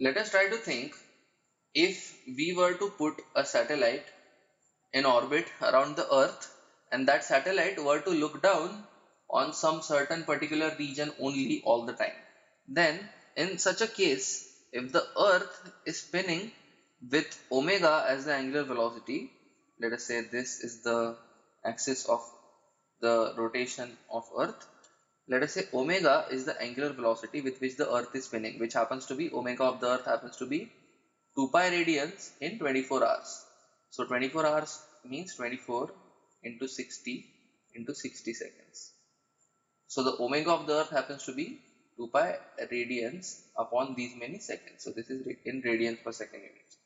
Let us try to think, if we were to put a satellite in orbit around the Earth and that satellite were to look down on some certain particular region only all the time, then in such a case, if the Earth is spinning with omega as the angular velocity, let us say this is the axis of the rotation of Earth. Let us say omega is the angular velocity with which the Earth is spinning, which happens to be, omega of the Earth happens to be 2 pi radians in 24 hours. So 24 hours means 24 into 60 into 60 seconds. So the omega of the Earth happens to be 2 pi radians upon these many seconds. So this is in radians per second units.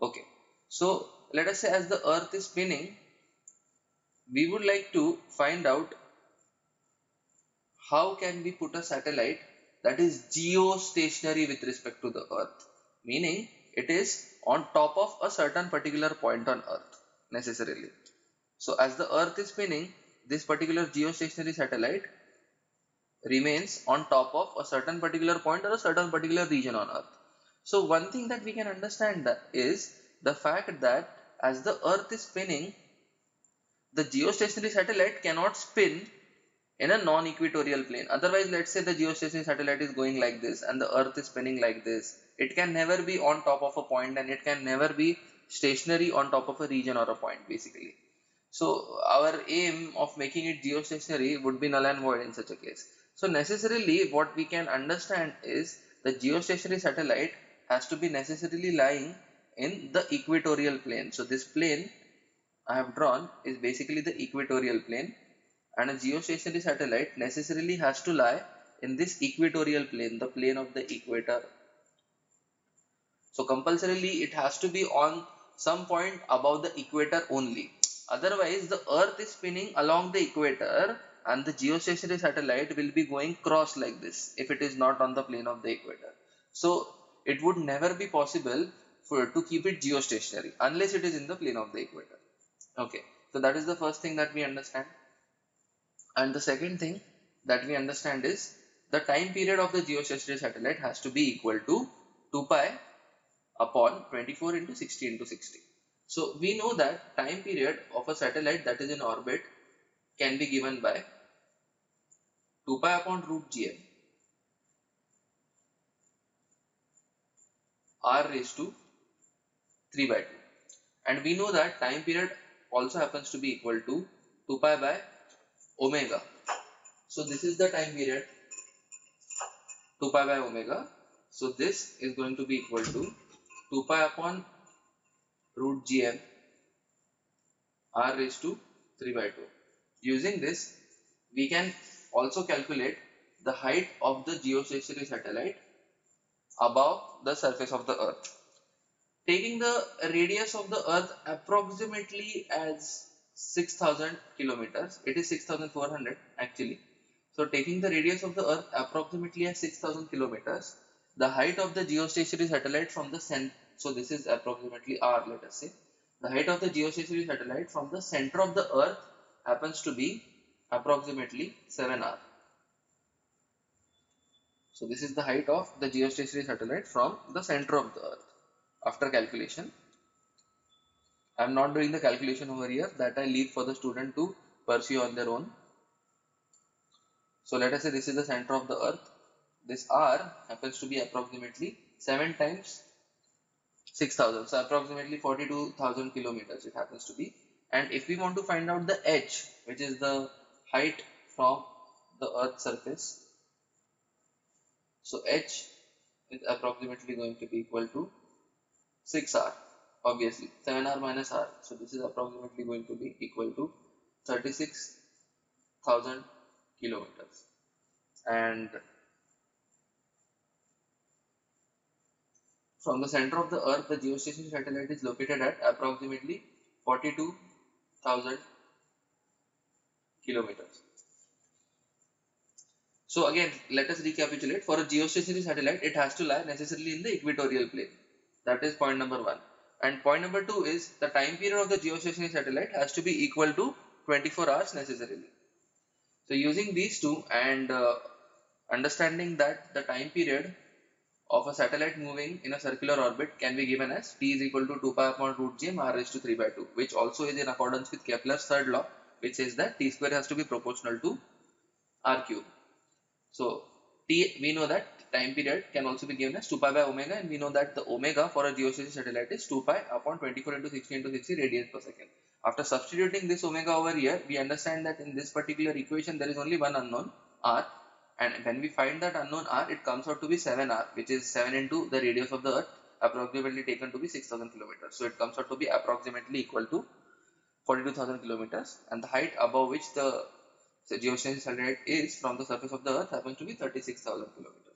Okay. So let us say as the Earth is spinning, we would like to find out how can we put a satellite that is geostationary with respect to the Earth, meaning it is on top of a certain particular point on Earth necessarily. So as the Earth is spinning, this particular geostationary satellite remains on top of a certain particular point or a certain particular region on Earth. So one thing that we can understand that is the fact that as the Earth is spinning, the geostationary satellite cannot spin in a non-equatorial plane. Otherwise, let's say the geostationary satellite is going like this and the Earth is spinning like this. It can never be on top of a point and it can never be stationary on top of a region or a point basically. So our aim of making it geostationary would be null and void in such a case. So necessarily what we can understand is the geostationary satellite has to be necessarily lying in the equatorial plane. So this plane I have drawn is basically the equatorial plane, and a geostationary satellite necessarily has to lie in this equatorial plane, the plane of the equator. So compulsorily it has to be on some point above the equator only. Otherwise the Earth is spinning along the equator and the geostationary satellite will be going cross like this if it is not on the plane of the equator. So it would never be possible to keep it geostationary unless it is in the plane of the equator. Okay, so that is the first thing that we understand. And the second thing that we understand is the time period of the geostationary satellite has to be equal to 2 pi upon 24 into 60 into 60. So we know that time period of a satellite that is in orbit can be given by 2 pi upon root gm r raised to 3 by 2. And we know that time period also happens to be equal to 2 pi by omega. So this is the time period 2 pi by omega. So this is going to be equal to 2 pi upon root gm r raised to 3 by 2. Using this, we can also calculate the height of the geostationary satellite above the surface of the Earth. Taking the radius of the Earth approximately as 6000 kilometers, it is 6400 actually. So taking the radius of the Earth approximately as 6000 kilometers, the height of the geostationary satellite from the center, so this is approximately r, let us say, the height of the geostationary satellite from the center of the Earth happens to be approximately 7r. So this is the height of the geostationary satellite from the center of the Earth. After calculation, I am not doing the calculation over here, that I leave for the student to pursue on their own. So let us say this is the center of the Earth. This r happens to be approximately 7 times 6000, so approximately 42,000 kilometers it happens to be. And if we want to find out the h, which is the height from the Earth's surface, so h is approximately going to be equal to 6r, obviously 7r minus r, so this is approximately going to be equal to 36,000 kilometers. And from the center of the Earth, the geostationary satellite is located at approximately 42,000 kilometers. So again, let us recapitulate. For a geostationary satellite, it has to lie necessarily in the equatorial plane. That is point number 1. And point number 2 is the time period of the geostationary satellite has to be equal to 24 hours necessarily. So using these two and understanding that the time period of a satellite moving in a circular orbit can be given as t is equal to 2 pi upon root g m r raised to 3 by 2, which also is in accordance with Kepler's third law, which says that t square has to be proportional to r cube. So t, we know that time period can also be given as 2 pi by omega, and we know that the omega for a geostationary satellite is 2 pi upon 24 into 60 into 60 radians per second. After substituting this omega over here, we understand that in this particular equation there is only one unknown r, and when we find that unknown r, it comes out to be 7r, which is 7 into the radius of the earth, approximately taken to be 6000 kilometers. So it comes out to be approximately equal to 42,000 kilometers, and the height above which the geostationary satellite is from the surface of the earth happens to be 36,000 kilometers.